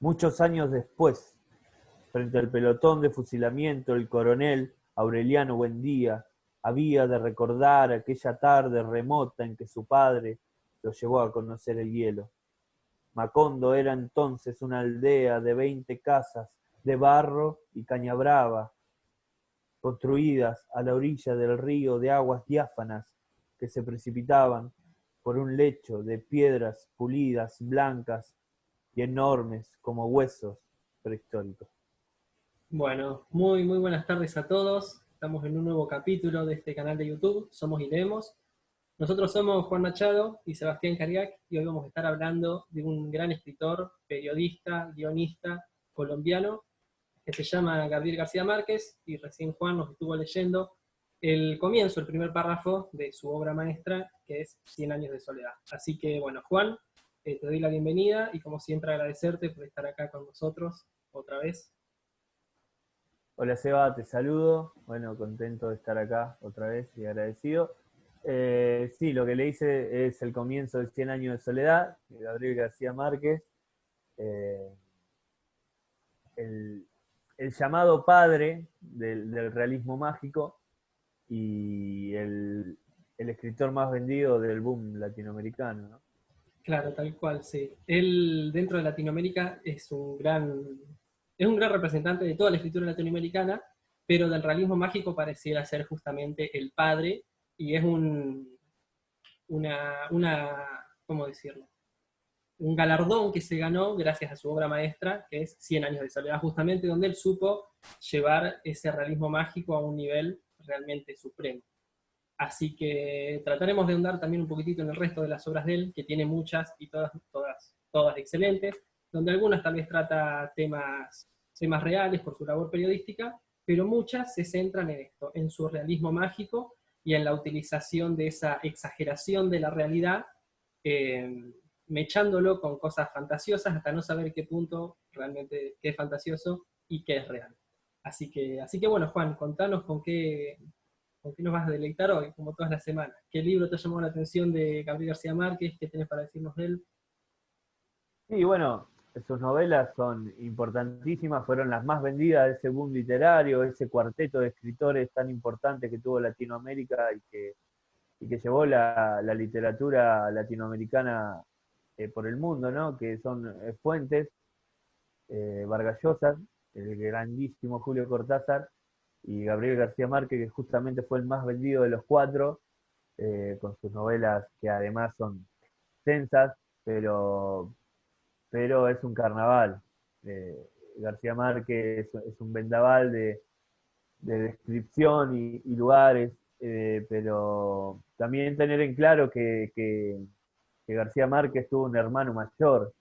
Muchos años después, frente al pelotón de fusilamiento, el coronel Aureliano Buendía había de recordar aquella tarde remota en que su padre lo llevó a conocer el hielo. Macondo era entonces una aldea de 20 casas de barro y caña brava, construidas a la orilla del río de aguas diáfanas que se precipitaban por un lecho de piedras pulidas, blancas y enormes como huesos prehistóricos. Bueno, muy buenas tardes a todos. Estamos en un nuevo capítulo de este canal de YouTube, Somos y Leemos. Nosotros somos Juan Machado y Sebastián Cariac y hoy vamos a estar hablando de un gran escritor, periodista, guionista colombiano que se llama Gabriel García Márquez, y recién Juan nos estuvo leyendo el comienzo, el primer párrafo de su obra maestra, que es Cien años de soledad. Así que bueno, Juan, te doy la bienvenida y como siempre agradecerte por estar acá con nosotros otra vez. Hola Seba, te saludo. Bueno, contento de estar acá otra vez y agradecido. Sí, lo que le hice es el comienzo de Cien años de soledad, de Gabriel García Márquez. Eh, el, el llamado padre del realismo mágico y el escritor más vendido del boom latinoamericano, ¿no? Claro, tal cual, sí. Él dentro de Latinoamérica es un gran representante de toda la escritura latinoamericana, pero del realismo mágico pareciera ser justamente el padre, y es ¿cómo decirlo? Un galardón que se ganó gracias a su obra maestra, que es Cien años de soledad, justamente donde él supo llevar ese realismo mágico a un nivel realmente supremo. Así que trataremos de ahondar también un poquitito en el resto de las obras de él, que tiene muchas y todas excelentes, donde algunas tal vez trata temas reales por su labor periodística, pero muchas se centran en esto, en su realismo mágico y en la utilización de esa exageración de la realidad, eh, mechándolo con cosas fantasiosas hasta no saber qué punto realmente qué es fantasioso y qué es real. Así que bueno, Juan, contanos ¿con qué nos vas a deleitar hoy, como todas las semanas? ¿Qué libro te ha llamado la atención de Gabriel García Márquez? ¿Qué tenés para decirnos de él? Sí, bueno, sus novelas son importantísimas, fueron las más vendidas de ese boom literario, ese cuarteto de escritores tan importante que tuvo Latinoamérica y que llevó la literatura latinoamericana por el mundo, ¿no? Que son Fuentes, Vargas Llosa, el grandísimo Julio Cortázar y Gabriel García Márquez, que justamente fue el más vendido de los cuatro, con sus novelas que además son tensas, pero, pero es un carnaval. Eh, García Márquez es un vendaval de descripción y lugares, pero también tener en claro que García Márquez tuvo un hermano mayor,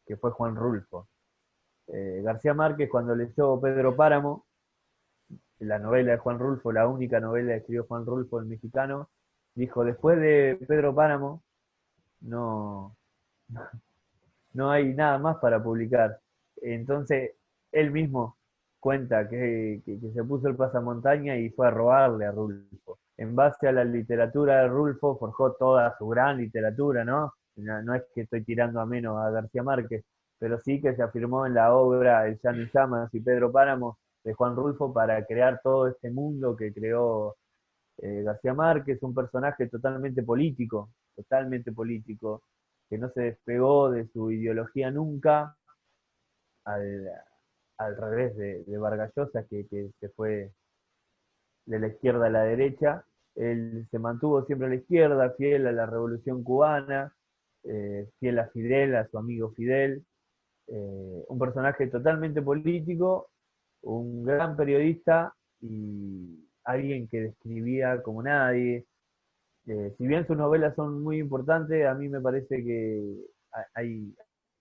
que fue Juan Rulfo. García Márquez, cuando leyó Pedro Páramo, la novela de Juan Rulfo, la única novela que escribió Juan Rulfo, el mexicano, dijo, después de Pedro Páramo, no, no hay nada más para publicar. Entonces, él mismo cuenta que se puso el pasamontaña y fue a robarle a Rulfo. En base a la literatura de Rulfo, forjó toda su gran literatura, ¿no? No es que estoy tirando a menos a García Márquez, pero sí que se afirmó en la obra El Llano y Llamas y Pedro Páramo de Juan Rulfo para crear todo este mundo que creó García Márquez, un personaje totalmente político, que no se despegó de su ideología nunca, al, al revés de Vargas Llosa, que se fue de la izquierda a la derecha. Él se mantuvo siempre a la izquierda, fiel a la revolución cubana, fiel a Fidel, a su amigo Fidel, un personaje totalmente político, un gran periodista y alguien que describía como nadie. Si bien sus novelas son muy importantes, a mí me parece que hay,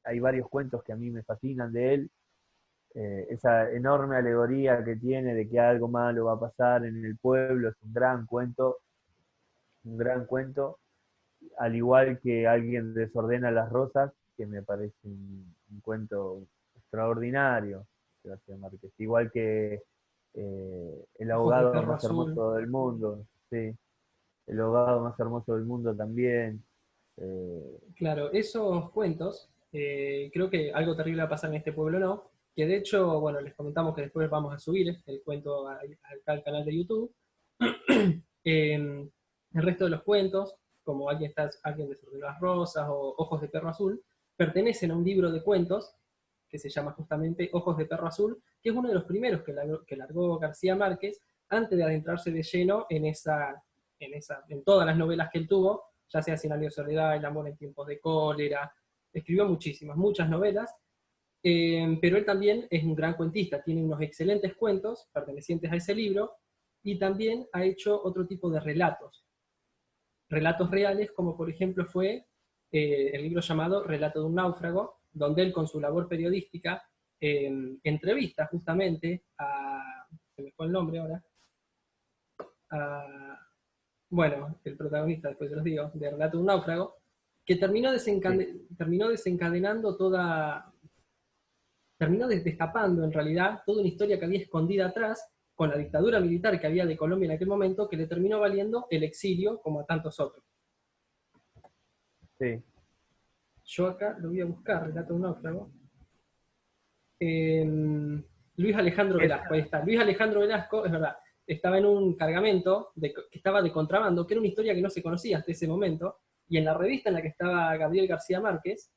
hay varios cuentos que a mí me fascinan de él. Esa enorme alegoría que tiene de que algo malo va a pasar en el pueblo es un gran cuento, al igual que Alguien desordena las rosas, que me parece un cuento extraordinario, García Márquez. Igual que El Ojos de abogado perro más azul. hermoso del mundo, sí, El abogado más hermoso del mundo también. Eh, Claro, esos cuentos Creo que algo terrible va a pasar en este pueblo, ¿no? Que de hecho, bueno, les comentamos que después vamos a subir el cuento al canal de YouTube. El resto de los cuentos, como alguien desordenó las rosas o Ojos de perro azul, pertenecen a un libro de cuentos que se llama justamente Ojos de perro azul, que es uno de los primeros que largó García Márquez antes de adentrarse de lleno en todas las novelas que él tuvo, ya sea Cien años de soledad, El amor en tiempos de cólera. Escribió muchas novelas, pero él también es un gran cuentista, tiene unos excelentes cuentos pertenecientes a ese libro, y también ha hecho otro tipo de relatos reales, como por ejemplo fue el libro llamado Relato de un náufrago, donde él con su labor periodística entrevista justamente se me fue el nombre ahora, a, bueno, el protagonista, después se los digo, de Relato de un náufrago, que Sí. terminó desencadenando terminó destapando en realidad toda una historia que había escondida atrás con la dictadura militar que había de Colombia en aquel momento, que le terminó valiendo el exilio como a tantos otros. Sí. Yo acá lo voy a buscar, Relato de un náufrago. Luis Alejandro Velasco, ahí está. Luis Alejandro Velasco, es verdad, estaba en un cargamento que estaba de contrabando, que era una historia que no se conocía hasta ese momento, y en la revista en la que estaba Gabriel García Márquez,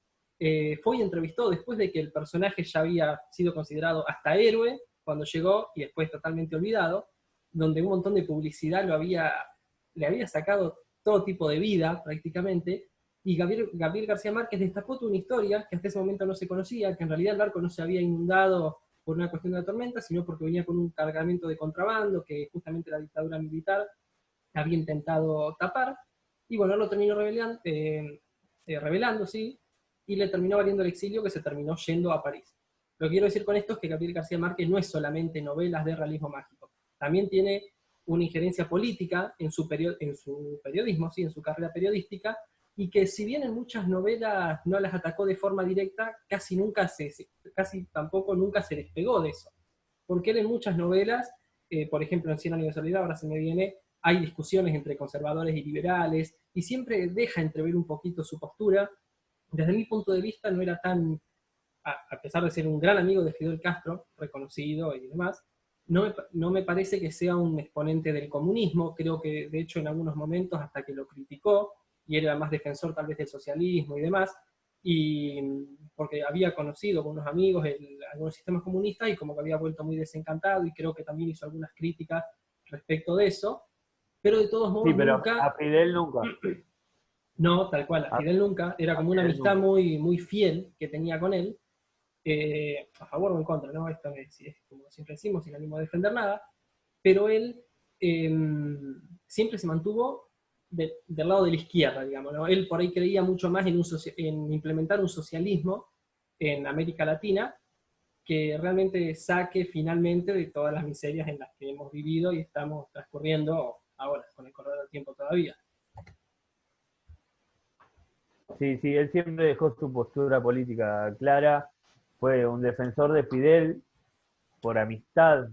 fue y entrevistó después de que el personaje ya había sido considerado hasta héroe cuando llegó y después totalmente olvidado, donde un montón de publicidad le había sacado todo tipo de vida prácticamente, y Gabriel García Márquez destapó toda una historia que hasta ese momento no se conocía, que en realidad el barco no se había inundado por una cuestión de la tormenta, sino porque venía con un cargamento de contrabando que justamente la dictadura militar había intentado tapar, y bueno, lo terminó revelando, sí, y le terminó valiendo el exilio, que se terminó yendo a París. Lo que quiero decir con esto es que Gabriel García Márquez no es solamente novelas de realismo mágico, también tiene una injerencia política en su periodismo, ¿sí? En su carrera periodística, y que si bien en muchas novelas no las atacó de forma directa, casi tampoco nunca se despegó de eso. Porque él en muchas novelas, por ejemplo en Cien años de soledad, ahora se me viene, hay discusiones entre conservadores y liberales, y siempre deja entrever un poquito su postura. Desde mi punto de vista no era tan, a pesar de ser un gran amigo de Fidel Castro, reconocido y demás, no me parece que sea un exponente del comunismo. Creo que de hecho en algunos momentos hasta que lo criticó, y era más defensor tal vez del socialismo y demás, y porque había conocido con unos amigos algunos sistemas comunistas y como que había vuelto muy desencantado, y creo que también hizo algunas críticas respecto de eso, pero de todos Sí, modos pero nunca, a Fidel nunca. no, tal cual, a A, Fidel nunca, era a como una Fidel amistad nunca. muy fiel que tenía con él, a favor o en contra, ¿no? Esto es como siempre decimos, sin ánimo de defender nada, pero él eh, siempre se mantuvo del lado de la izquierda, digamos, ¿no? Él por ahí creía mucho más en implementar un socialismo en América Latina que realmente saque finalmente de todas las miserias en las que hemos vivido y estamos transcurriendo ahora, con el correr del tiempo todavía. Sí, sí, él siempre dejó su postura política clara, fue un defensor de Fidel por amistad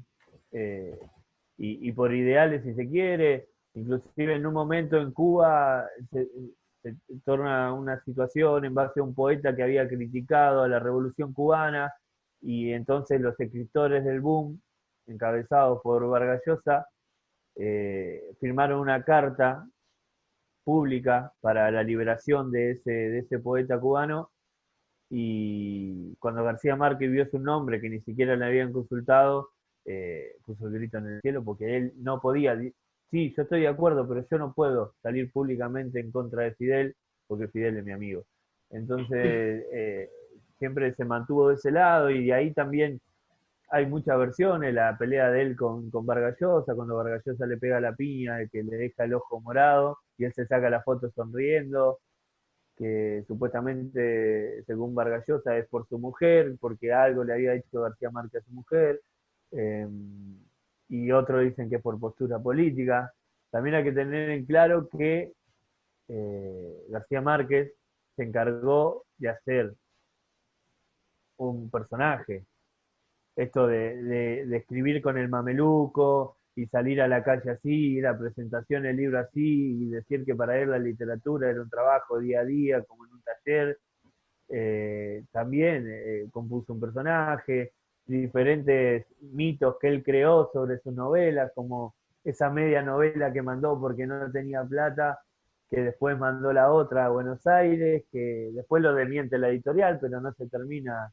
eh, y por ideales, si se quiere. Inclusive en un momento en Cuba se torna una situación en base a un poeta que había criticado a la revolución cubana, y entonces los escritores del boom, encabezados por Vargas Llosa, firmaron una carta pública para la liberación de ese poeta cubano, y cuando García Márquez vio su nombre, que ni siquiera le habían consultado, puso el grito en el cielo porque él no podía. Sí, yo estoy de acuerdo, pero yo no puedo salir públicamente en contra de Fidel porque Fidel es mi amigo. Entonces, siempre se mantuvo de ese lado, y de ahí también hay muchas versiones, la pelea de él con Vargas Llosa, cuando Vargas Llosa le pega la piña, de que le deja el ojo morado y él se saca la foto sonriendo, que supuestamente, según Vargas Llosa, es por su mujer, porque algo le había dicho García Márquez a su mujer, eh, y otros dicen que es por postura política. También hay que tener en claro que García Márquez se encargó de hacer un personaje, esto de escribir con el mameluco y salir a la calle así, ir a presentación del libro así, y decir que para él la literatura era un trabajo día a día, como en un taller. también compuso un personaje, diferentes mitos que él creó sobre sus novelas, como esa media novela que mandó porque no tenía plata, que después mandó la otra a Buenos Aires, que después lo desmiente la editorial, pero no se termina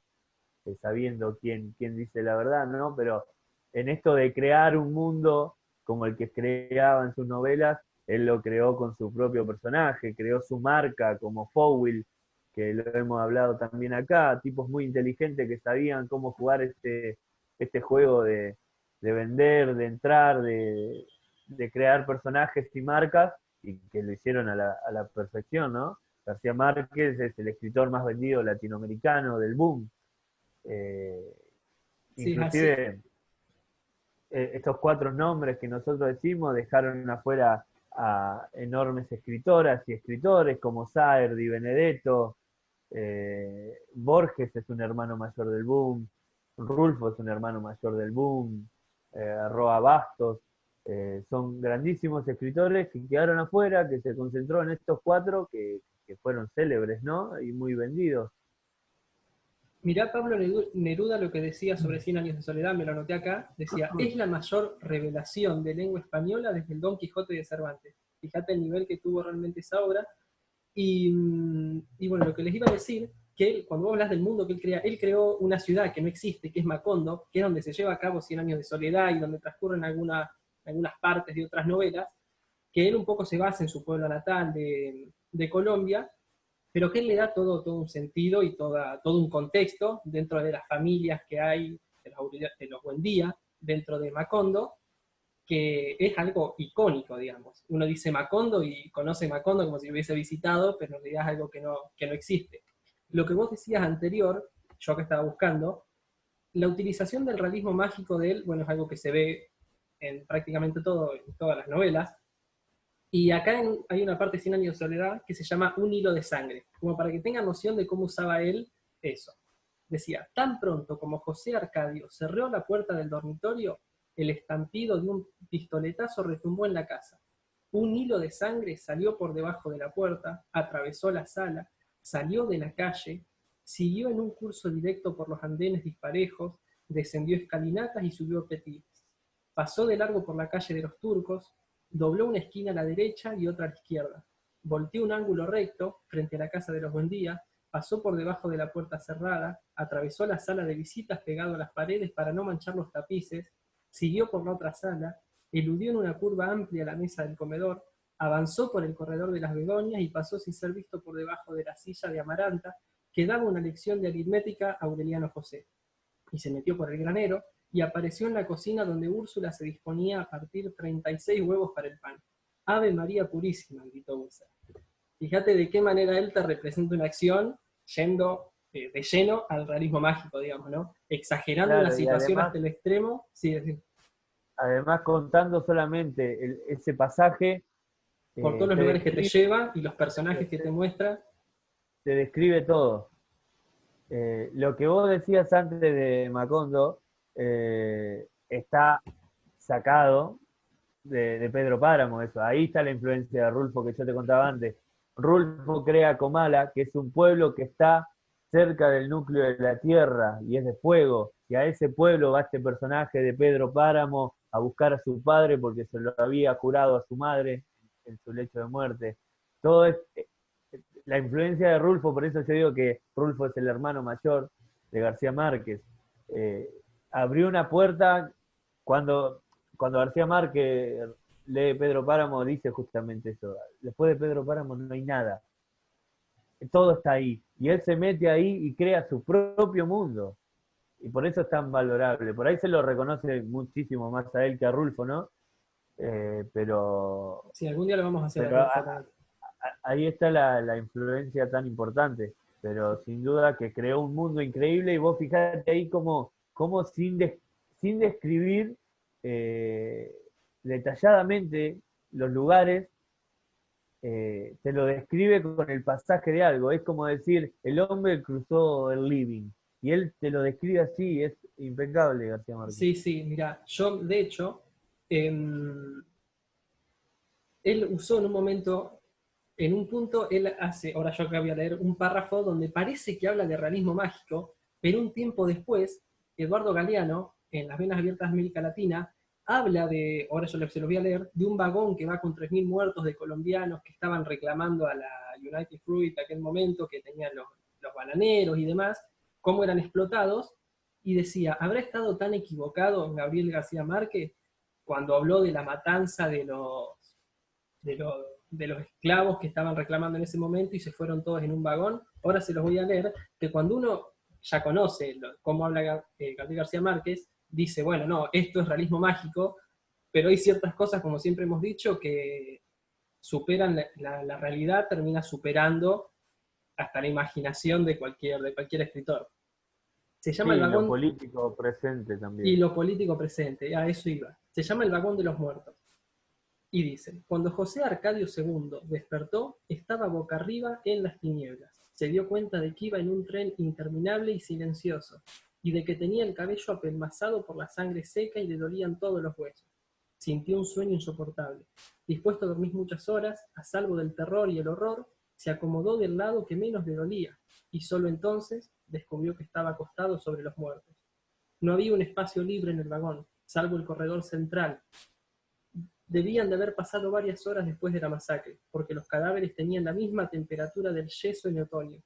sabiendo quién dice la verdad, ¿no? Pero en esto de crear un mundo como el que creaba en sus novelas, él lo creó con su propio personaje, creó su marca como Fowl, que lo hemos hablado también acá, tipos muy inteligentes que sabían cómo jugar este juego de vender, de entrar, de crear personajes y marcas, y que lo hicieron a la perfección, ¿no? García Márquez es el escritor más vendido latinoamericano del boom. Eh, Sí, es así. Inclusive estos cuatro nombres que nosotros decimos dejaron afuera a enormes escritoras y escritores como Saer, Di Benedetto, Borges es un hermano mayor del boom, Rulfo es un hermano mayor del boom, Roa Bastos, son grandísimos escritores que quedaron afuera, que se concentró en estos cuatro que fueron célebres, ¿no? Y muy vendidos. Mirá Pablo Neruda lo que decía sobre Cien años de soledad, me lo anoté acá, decía, es la mayor revelación de lengua española desde el Don Quijote de Cervantes. Fíjate el nivel que tuvo realmente esa obra. Y bueno, lo que les iba a decir, que él, cuando vos hablas del mundo que él crea, él creó una ciudad que no existe, que es Macondo, que es donde se lleva a cabo Cien años de soledad y donde transcurren algunas partes de otras novelas, que él un poco se basa en su pueblo natal de Colombia, pero que él le da todo un sentido y todo un contexto dentro de las familias que hay, de los Buendía, dentro de Macondo, que es algo icónico, digamos. Uno dice Macondo y conoce Macondo como si lo hubiese visitado, pero en realidad es algo que no existe. Lo que vos decías anterior, yo que estaba buscando, la utilización del realismo mágico de él, bueno, es algo que se ve en prácticamente en todas las novelas, y acá hay una parte de Cien años de soledad que se llama Un hilo de sangre, como para que tengan noción de cómo usaba él eso. Decía, tan pronto como José Arcadio cerró la puerta del dormitorio, el estampido de un pistoletazo retumbó en la casa. Un hilo de sangre salió por debajo de la puerta, atravesó la sala, salió de la calle, siguió en un curso directo por los andenes disparejos, descendió escalinatas y subió petiles. Pasó de largo por la calle de los Turcos, dobló una esquina a la derecha y otra a la izquierda. Volteó un ángulo recto frente a la casa de los Buendía, pasó por debajo de la puerta cerrada, atravesó la sala de visitas pegado a las paredes para no manchar los tapices, siguió por la otra sala, eludió en una curva amplia la mesa del comedor, avanzó por el corredor de las begonias y pasó sin ser visto por debajo de la silla de Amaranta, que daba una lección de aritmética a Aureliano José. Y se metió por el granero y apareció en la cocina donde Úrsula se disponía a partir 36 huevos para el pan. Ave María Purísima, gritó Úrsula. Fíjate de qué manera él te representa una acción yendo de lleno al realismo mágico, digamos, ¿no? Exagerando una Claro, y situación hasta el extremo, sí, además contando solamente ese pasaje, por todos los te lugares que te describe, lleva y los personajes que te muestra. te describe todo. Lo que vos decías antes de Macondo está sacado de Pedro Páramo, eso. Ahí está la influencia de Rulfo que yo te contaba antes. Rulfo crea Comala, que es un pueblo que está cerca del núcleo de la tierra y es de fuego. Y a ese pueblo va este personaje de Pedro Páramo a buscar a su padre porque se lo había jurado a su madre en su lecho de muerte. Todo es la influencia de Rulfo, por eso yo digo que Rulfo es el hermano mayor de García Márquez. Eh, Abrió una puerta cuando, cuando García Márquez lee Pedro Páramo, dice justamente eso. Después de Pedro Páramo no hay nada. Todo está ahí. Y él se mete ahí y crea su propio mundo. Y por eso es tan valorable. Por ahí se lo reconoce muchísimo más a él que a Rulfo, ¿no? Eh, pero Sí, algún día lo vamos a hacer a pero Rulfo también. ahí está la influencia tan importante, pero sin duda que creó un mundo increíble y vos fijate ahí como sin describir eh, detalladamente los lugares, te lo describe con el pasaje de algo, es como decir, el hombre cruzó el living, y él te lo describe así, es impecable García Márquez. Sí, sí, mira, yo de hecho, él usó en un momento en un punto él hace, ahora yo acá voy a leer un párrafo donde parece que habla de realismo mágico, pero un tiempo después, Eduardo Galeano, en Las Venas Abiertas de América Latina, habla de, ahora yo se los voy a leer, de un vagón que va con 3.000 muertos de colombianos que estaban reclamando a la United Fruit en aquel momento, que tenían los bananeros y demás, cómo eran explotados, y decía, ¿habrá estado tan equivocado Gabriel García Márquez cuando habló de la matanza de los, de los esclavos que estaban reclamando en ese momento y se fueron todos en un vagón? Ahora se los voy a leer, que cuando uno ya conoce cómo habla Gabriel García Márquez, dice, bueno, no, esto es realismo mágico, pero hay ciertas cosas, como siempre hemos dicho, que superan la realidad, termina superando hasta la imaginación de cualquier escritor. Se llama El Sí, lo vagón político presente y también. lo político presente, a eso iba. Se llama El vagón de los muertos. Y dice, cuando José Arcadio II despertó, estaba boca arriba en las tinieblas. Se dio cuenta de que iba en un tren interminable y silencioso, y de que tenía el cabello apelmazado por la sangre seca y le dolían todos los huesos. Sintió un sueño insoportable. Dispuesto a dormir muchas horas, a salvo del terror y el horror, se acomodó del lado que menos le dolía, y solo entonces descubrió que estaba acostado sobre los muertos. No había un espacio libre en el vagón, salvo el corredor central. Debían de haber pasado varias horas después de la masacre, porque los cadáveres tenían la misma temperatura del yeso en otoño,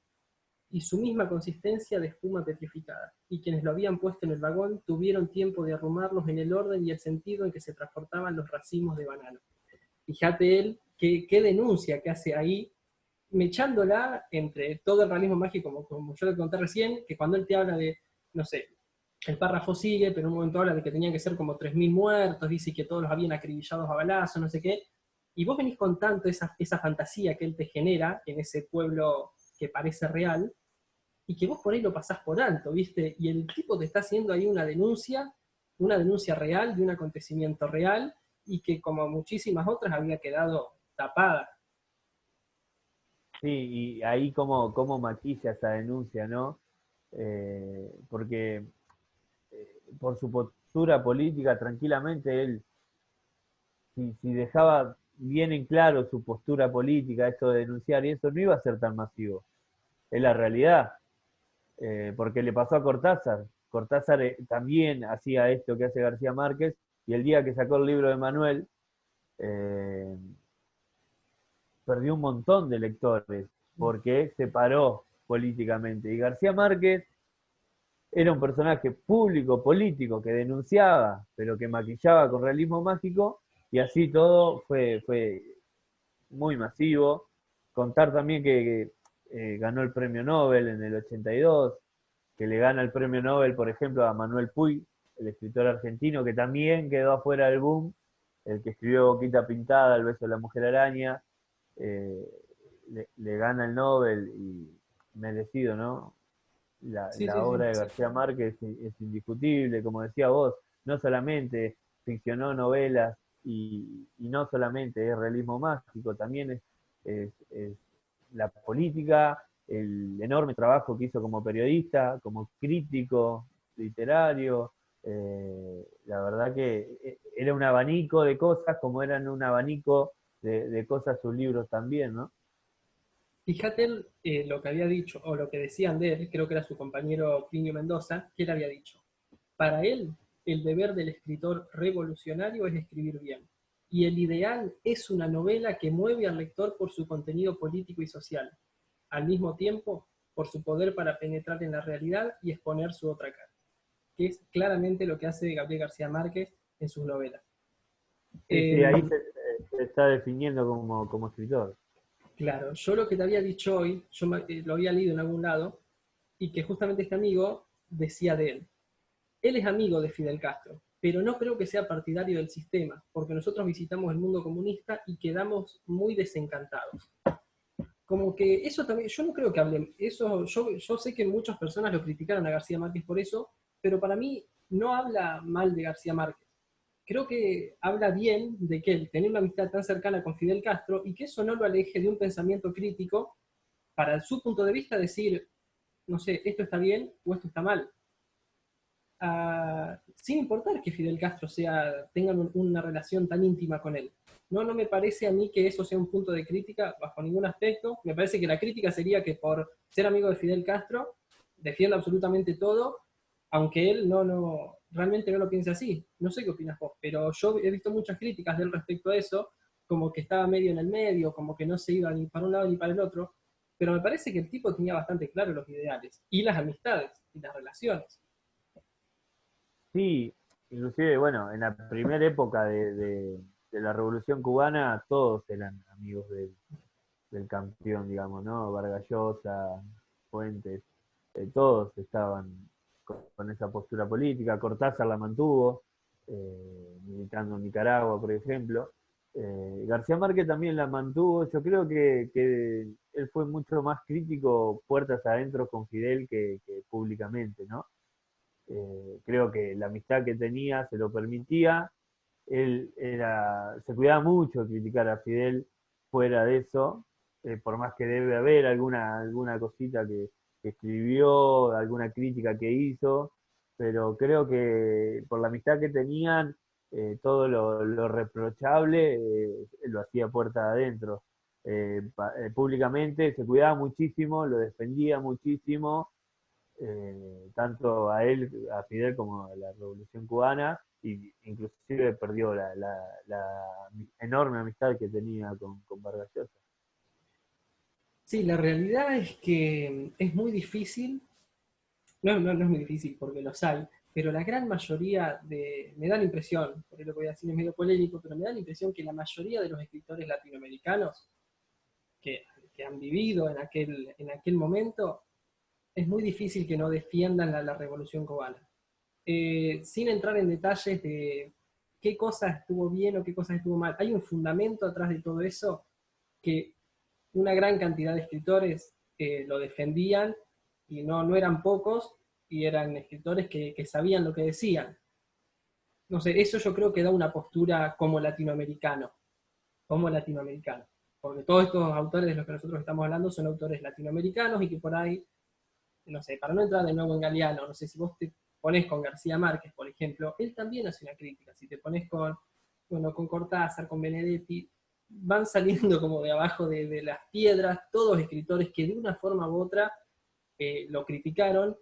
y su misma consistencia de espuma petrificada, y quienes lo habían puesto en el vagón tuvieron tiempo de arrumarlos en el orden y el sentido en que se transportaban los racimos de banano. Fíjate él qué denuncia que hace ahí, mechándola entre todo el realismo mágico, como yo te conté recién, que cuando él te habla de, no sé, el párrafo sigue, pero en un momento habla de que tenían que ser como 3.000 muertos, dice que todos los habían acribillados a balazos, no sé qué, y vos venís con tanto esa fantasía que él te genera en ese pueblo que parece real, y que vos por ahí lo pasás por alto, ¿viste? Y el tipo te está haciendo ahí una denuncia real de un acontecimiento real, y que como muchísimas otras había quedado tapada. Sí, y ahí cómo maquilla esa denuncia, ¿no? Porque por su postura política, tranquilamente él, si dejaba bien en claro su postura política, esto de denunciar y eso, no iba a ser tan masivo. Es la realidad, porque le pasó a Cortázar. Cortázar también hacía esto que hace García Márquez, y el día que sacó el libro de Manuel, eh, perdió un montón de lectores, porque se paró políticamente. Y García Márquez era un personaje público, político, que denunciaba, pero que maquillaba con realismo mágico, y así todo fue muy masivo. Contar también que ganó el premio Nobel en el 82, que le gana el premio Nobel, por ejemplo, a Manuel Puig, el escritor argentino, que también quedó afuera del boom, el que escribió Boquita Pintada, El beso de la mujer araña, eh, le gana el Nobel y merecido, ¿no? Sí, La sí, sí. obra de García Márquez es indiscutible, como decía vos, no solamente ficcionó novelas y no solamente es realismo mágico, también es la política, el enorme trabajo que hizo como periodista, como crítico literario. La verdad que era un abanico de cosas, como eran un abanico de cosas sus libros también, ¿no? Fíjate lo que había dicho, o lo que decían de él, creo que era su compañero Plinio Mendoza, que él había dicho. Para él, el deber del escritor revolucionario es escribir bien. Y el ideal es una novela que mueve al lector por su contenido político y social, al mismo tiempo por su poder para penetrar en la realidad y exponer su otra cara, que es claramente lo que hace Gabriel García Márquez en sus novelas. Sí, sí, ahí Eh, se está definiendo como escritor. claro, yo lo que te había dicho hoy, yo lo había leído en algún lado, y que justamente este amigo decía de él. Él es amigo de Fidel Castro, pero no creo que sea partidario del sistema, porque nosotros visitamos el mundo comunista y quedamos muy desencantados. Como que eso también, yo no creo que hablen, eso, yo sé que muchas personas lo criticaron a García Márquez por eso, pero para mí no habla mal de García Márquez. Creo que habla bien de que él tenía una amistad tan cercana con Fidel Castro y que eso no lo aleje de un pensamiento crítico para su punto de vista decir, no sé, esto está bien o esto está mal. Sin importar que Fidel Castro tengan una relación tan íntima con él. No me parece a mí que eso sea un punto de crítica bajo ningún aspecto. Me parece que la crítica sería que por ser amigo de Fidel Castro defienda absolutamente todo, aunque él realmente no lo piense así. No sé qué opinas vos, pero yo he visto muchas críticas de él respecto a eso, como que estaba medio en el medio, como que no se iba ni para un lado ni para el otro, pero me parece que el tipo tenía bastante claro los ideales, y las amistades, y las relaciones. Sí, inclusive, bueno, en la primera época de la Revolución Cubana, todos eran amigos del campeón, digamos, ¿no? Vargas Llosa, Fuentes, todos estaban con esa postura política. Cortázar la mantuvo, militando en Nicaragua, por ejemplo. García Márquez también la mantuvo. Yo creo que él fue mucho más crítico puertas adentro con Fidel que públicamente, ¿no? Creo que la amistad que tenía se lo permitía. Se cuidaba mucho de criticar a Fidel fuera de eso, por más que debe haber alguna cosita que escribió, alguna crítica que hizo, pero creo que por la amistad que tenían, todo lo reprochable lo hacía puerta adentro. Públicamente se cuidaba muchísimo, lo defendía muchísimo, tanto a él, a Fidel, como a la Revolución Cubana, y inclusive perdió la enorme amistad que tenía con Vargas Llosa. Sí, la realidad es que es muy difícil, no es muy difícil porque los hay, pero la gran mayoría me da la impresión, por lo que voy a decir es medio polémico, pero me da la impresión que la mayoría de los escritores latinoamericanos que, que han vivido en aquel momento, es muy difícil que no defiendan la Revolución Cubana. Sin entrar en detalles de qué cosas estuvo bien o qué cosas estuvo mal, hay un fundamento atrás de todo eso que una gran cantidad de escritores lo defendían y no eran pocos y eran escritores que sabían lo que decían. No sé, eso yo creo que da una postura como latinoamericano, porque todos estos autores de los que nosotros estamos hablando son autores latinoamericanos y que por ahí, no sé, para no entrar de nuevo en Galeano, no sé, si vos te pones con García Márquez, por ejemplo, él también hace una crítica, si te pones con Cortázar, con Benedetti, van saliendo como de abajo de las piedras todos escritores que de una forma u otra lo criticaron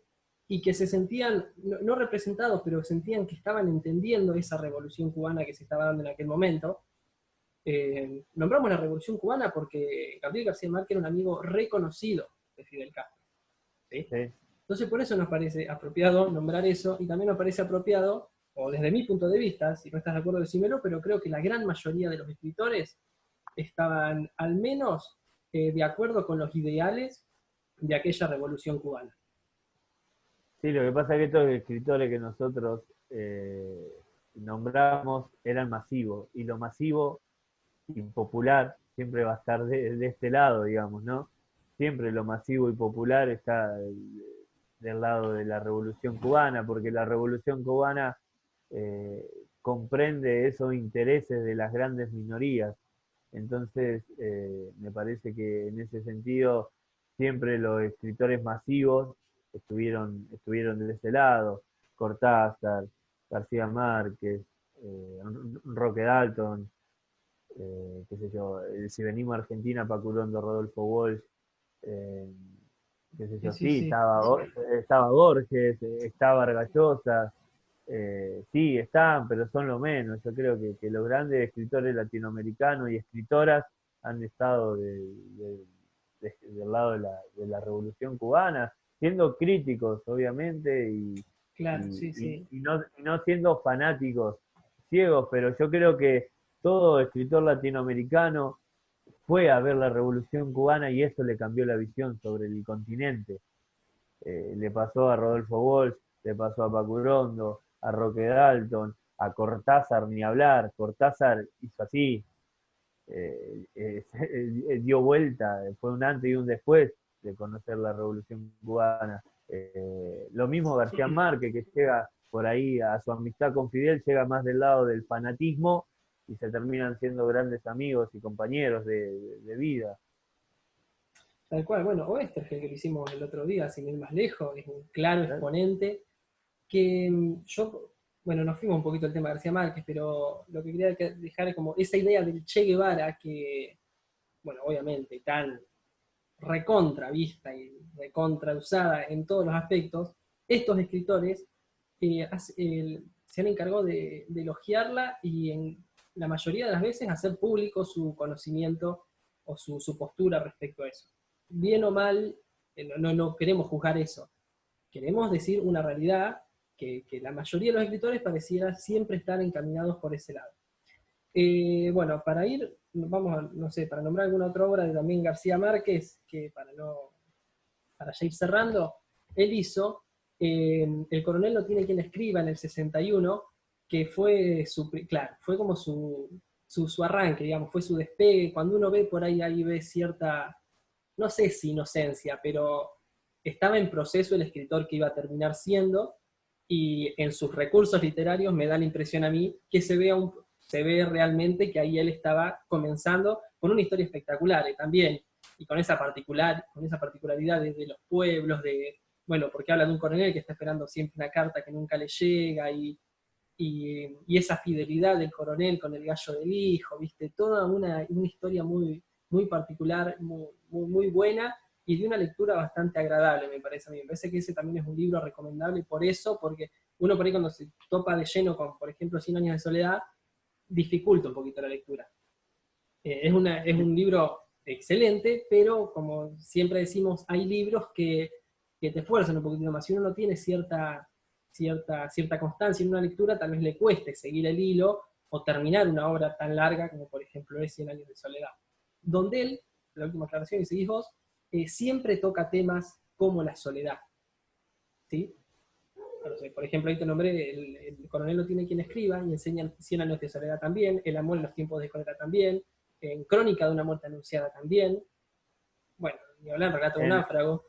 y que se sentían, no representados, pero sentían que estaban entendiendo esa revolución cubana que se estaba dando en aquel momento. Nombramos la revolución cubana porque Gabriel García Márquez era un amigo reconocido de Fidel Castro. ¿Sí? Sí, Entonces por eso nos parece apropiado nombrar eso y también nos parece apropiado, o desde mi punto de vista, si no estás de acuerdo decímelo, pero creo que la gran mayoría de los escritores estaban al menos de acuerdo con los ideales de aquella revolución cubana. sí, lo que pasa es que estos escritores que nosotros nombramos eran masivos, y lo masivo y popular siempre va a estar de este lado, digamos, ¿no? Siempre lo masivo y popular está del lado de la Revolución Cubana, porque la Revolución Cubana eh, comprende esos intereses de las grandes minorías. Entonces, me parece que en ese sentido siempre los escritores masivos estuvieron de ese lado. Cortázar, García Márquez, Roque Dalton, qué sé yo, si venimos a Argentina, Pacurondo, Rodolfo Walsh, eh, qué sé Sí, yo, sí, sí, sí. estaba Borges, estaba Vargas Llosa, sí, están, pero son lo menos. Yo creo que los grandes escritores latinoamericanos y escritoras han estado del lado de la Revolución Cubana, siendo críticos, obviamente, Claro, sí, sí. y no siendo fanáticos ciegos, pero yo creo que todo escritor latinoamericano fue a ver la Revolución Cubana y eso le cambió la visión sobre el continente. Le pasó a Rodolfo Walsh, le pasó a Pacurondo, a Roque Dalton, a Cortázar, ni hablar. Cortázar hizo así, dio vuelta, fue un antes y un después de conocer la Revolución Cubana. Lo mismo García Márquez, que llega por ahí a su amistad con Fidel, llega más del lado del fanatismo y se terminan siendo grandes amigos y compañeros de vida. Tal cual, bueno, Oestergel, que lo hicimos el otro día, sin ir más lejos, es un claro ¿Eh? exponente que yo bueno, nos fuimos un poquito del tema de García Márquez, pero lo que quería dejar es como esa idea del Che Guevara que, bueno, obviamente tan recontra vista y recontra usada en todos los aspectos, estos escritores se han encargado de elogiarla y en la mayoría de las veces hacer público su conocimiento o su postura respecto a eso. Bien o mal, no queremos juzgar eso, queremos decir una realidad que la mayoría de los escritores pareciera siempre estar encaminados por ese lado. Bueno, para ir, vamos a, no sé, para nombrar alguna otra obra de también García Márquez, que para ya ir cerrando, él hizo El coronel no tiene quien escriba en el 61, que fue claro, fue como su arranque, digamos, fue su despegue. Cuando uno ve por ahí ve cierta, no sé si inocencia, pero estaba en proceso el escritor que iba a terminar siendo, y en sus recursos literarios me da la impresión a mí que se ve realmente que ahí él estaba comenzando con una historia espectacular, también, y con esa particularidad de los pueblos, bueno, porque habla de un coronel que está esperando siempre una carta que nunca le llega, y esa fidelidad del coronel con el gallo del hijo, ¿viste? Toda una historia muy particular, muy buena, y de una lectura bastante agradable, me parece a mí. Me parece que ese también es un libro recomendable por eso, porque uno por ahí cuando se topa de lleno con, por ejemplo, Cien años de soledad, dificulta un poquito la lectura. Es un libro excelente, pero como siempre decimos, hay libros que te fuerzan un poquitito más. Si uno no tiene cierta constancia en una lectura, tal vez le cueste seguir el hilo o terminar una obra tan larga como por ejemplo es Cien años de soledad. Donde él, la última aclaración y seguís vos, siempre toca temas como la soledad. ¿Sí? Por ejemplo, ahí te nombré, el coronel no tiene quien escriba, y enseñan Cien años de soledad también, El amor en los tiempos de cólera también, en Crónica de una muerte anunciada también, bueno, ni hablar, Relato de un En, náufrago.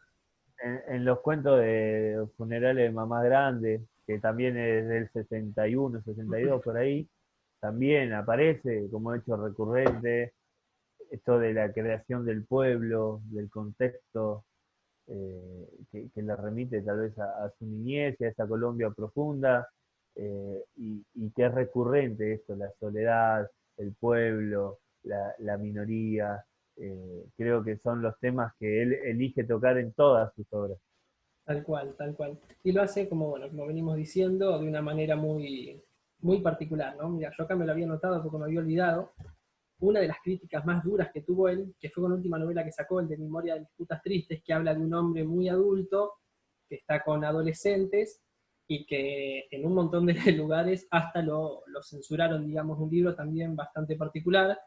en los cuentos de los funerales de Mamá Grande, que también es del 61, 62 por ahí, también aparece como hecho recurrente esto de la creación del pueblo, del contexto que le remite tal vez a su niñez y a esa Colombia profunda, y que es recurrente esto, la soledad, el pueblo, la minoría. Creo que son los temas que él elige tocar en todas sus obras. Tal cual, tal cual. Y lo hace, como, bueno, como venimos diciendo, de una manera muy particular, ¿no? Mira, yo acá me lo había notado porque me había olvidado. Una de las críticas más duras que tuvo él, que fue con la última novela que sacó, el de Memoria de Disputas Tristes, que habla de un hombre muy adulto, que está con adolescentes, y que en un montón de lugares hasta lo censuraron, digamos, un libro también bastante particular,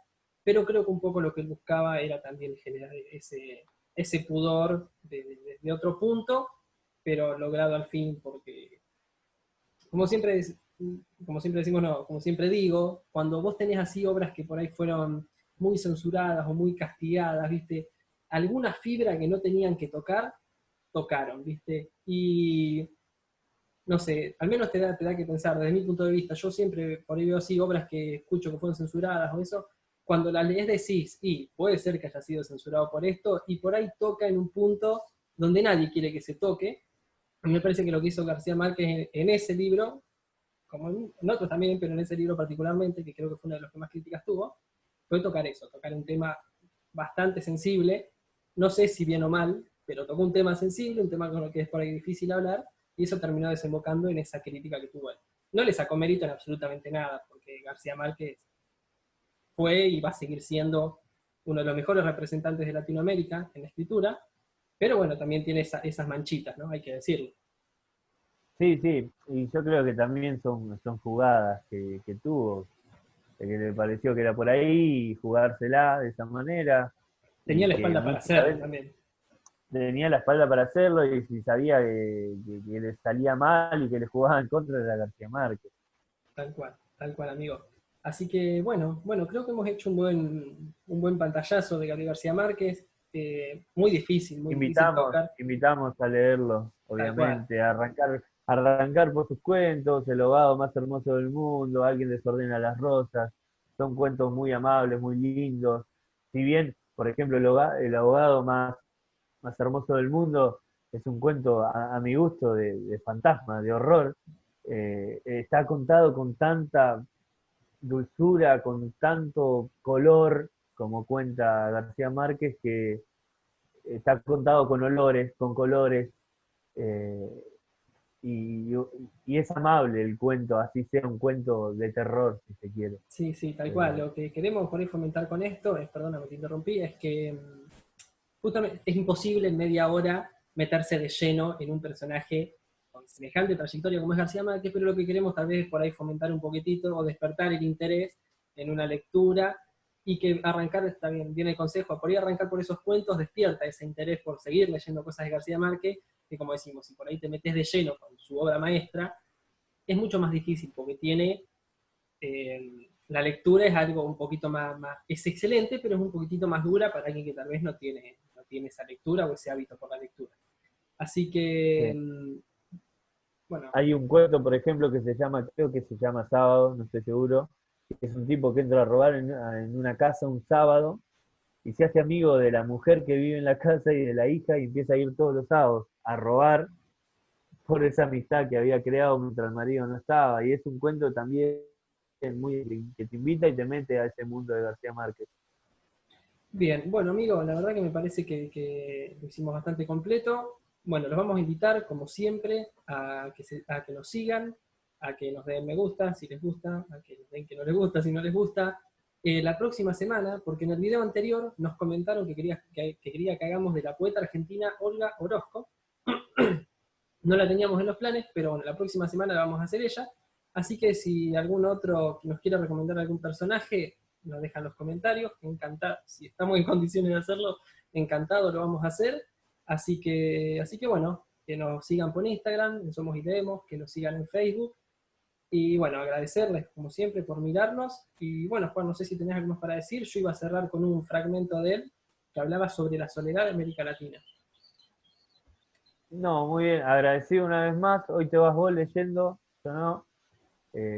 pero creo que un poco lo que él buscaba era también generar ese pudor de otro punto, pero logrado al fin, porque como siempre, como siempre decimos, no, como siempre digo, cuando vos tenés así obras que por ahí fueron muy censuradas o muy castigadas, ¿viste? Alguna fibra que no tenían que tocar, tocaron, ¿viste? Y no sé, al menos te da que pensar, desde mi punto de vista, yo siempre por ahí veo así obras que escucho que fueron censuradas o eso, cuando las lees decís, y puede ser que haya sido censurado por esto, y por ahí toca en un punto donde nadie quiere que se toque. A mí me parece que lo que hizo García Márquez en ese libro, como en otros también, pero en ese libro particularmente, que creo que fue uno de los que más críticas tuvo, fue tocar eso, tocar un tema bastante sensible, no sé si bien o mal, pero tocó un tema sensible, un tema con el que es por ahí difícil hablar, y eso terminó desembocando en esa crítica que tuvo él. No le sacó mérito en absolutamente nada, porque García Márquez fue y va a seguir siendo uno de los mejores representantes de Latinoamérica en la escritura, pero bueno, también tiene esas manchitas, ¿no? Hay que decirlo. Sí, sí, y yo creo que también son jugadas que tuvo, de que le pareció que era por ahí, y jugársela de esa manera, Tenía y la que espalda para muchas hacerlo veces también. tenía la espalda para hacerlo, y si sabía que le salía mal y que le jugaba en contra era García Márquez. Tal cual, amigo. Así que bueno, creo que hemos hecho un buen pantallazo de Gabriel García Márquez. Muy difícil tocar, Invitamos a leerlo, tal cual. obviamente, arrancar por sus cuentos, El abogado más hermoso del mundo, Alguien desordena las rosas. Son cuentos muy amables, muy lindos. Si bien, por ejemplo, el abogado más hermoso del mundo es un cuento a mi gusto de fantasma, de horror, está contado con tanta dulzura, con tanto color, como cuenta García Márquez, que está contado con olores, con colores, eh, y, y es amable el cuento, así sea un cuento de terror, si se quiere. Sí, sí, tal cual. Eh, Lo que queremos por ahí fomentar con esto, perdona, me te interrumpí, es que justamente es imposible en media hora meterse de lleno en un personaje con semejante trayectoria como es García Márquez, pero lo que queremos tal vez por ahí fomentar un poquitito o despertar el interés en una lectura y que arrancar, está bien, viene el consejo, por ahí arrancar por esos cuentos despierta ese interés por seguir leyendo cosas de García Márquez, que como decimos, si por ahí te metes de lleno con su obra maestra, es mucho más difícil porque tiene la lectura es algo un poquito es excelente, pero es un poquitito más dura para alguien que tal vez no tiene esa lectura o ese hábito por la lectura. Así que, sí. bueno, Hay un cuento, por ejemplo, que se llama, creo que se llama Sábado, no estoy seguro, que es un tipo que entra a robar en una casa un sábado y se hace amigo de la mujer que vive en la casa y de la hija y empieza a ir todos los sábados a robar por esa amistad que había creado mientras el marido no estaba. Y es un cuento también muy que te invita y te mete a ese mundo de García Márquez. bien, bueno amigo, la verdad que me parece que lo hicimos bastante completo. Bueno, los vamos a invitar, como siempre, a que nos sigan, a que nos den me gusta si les gusta, a que nos den que no les gusta si no les gusta. La próxima semana, porque en el video anterior nos comentaron que quería que hagamos de la poeta argentina Olga Orozco. No la teníamos en los planes, pero bueno, la próxima semana la vamos a hacer ella. Así que si algún otro nos quiere recomendar algún personaje, nos deja en los comentarios. Encantado, si estamos en condiciones de hacerlo, encantado lo vamos a hacer. Así que bueno, que nos sigan por Instagram, en Somos y Leemos, que nos sigan en Facebook. Y bueno, agradecerles como siempre por mirarnos. Y bueno, Juan, no sé si tenías algo más para decir. Yo iba a cerrar con un fragmento de él que hablaba sobre la soledad de América Latina. No, muy bien, agradecido una vez más. Hoy te vas vos leyendo, yo no.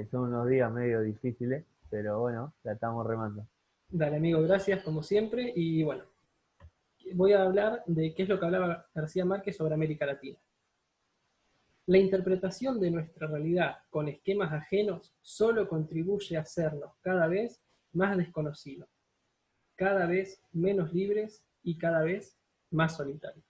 Son unos días medio difíciles, pero bueno, la estamos remando. Dale, amigo, gracias como siempre. Y bueno, voy a hablar de qué es lo que hablaba García Márquez sobre América Latina. La interpretación de nuestra realidad con esquemas ajenos solo contribuye a hacernos cada vez más desconocidos, cada vez menos libres y cada vez más solitarios.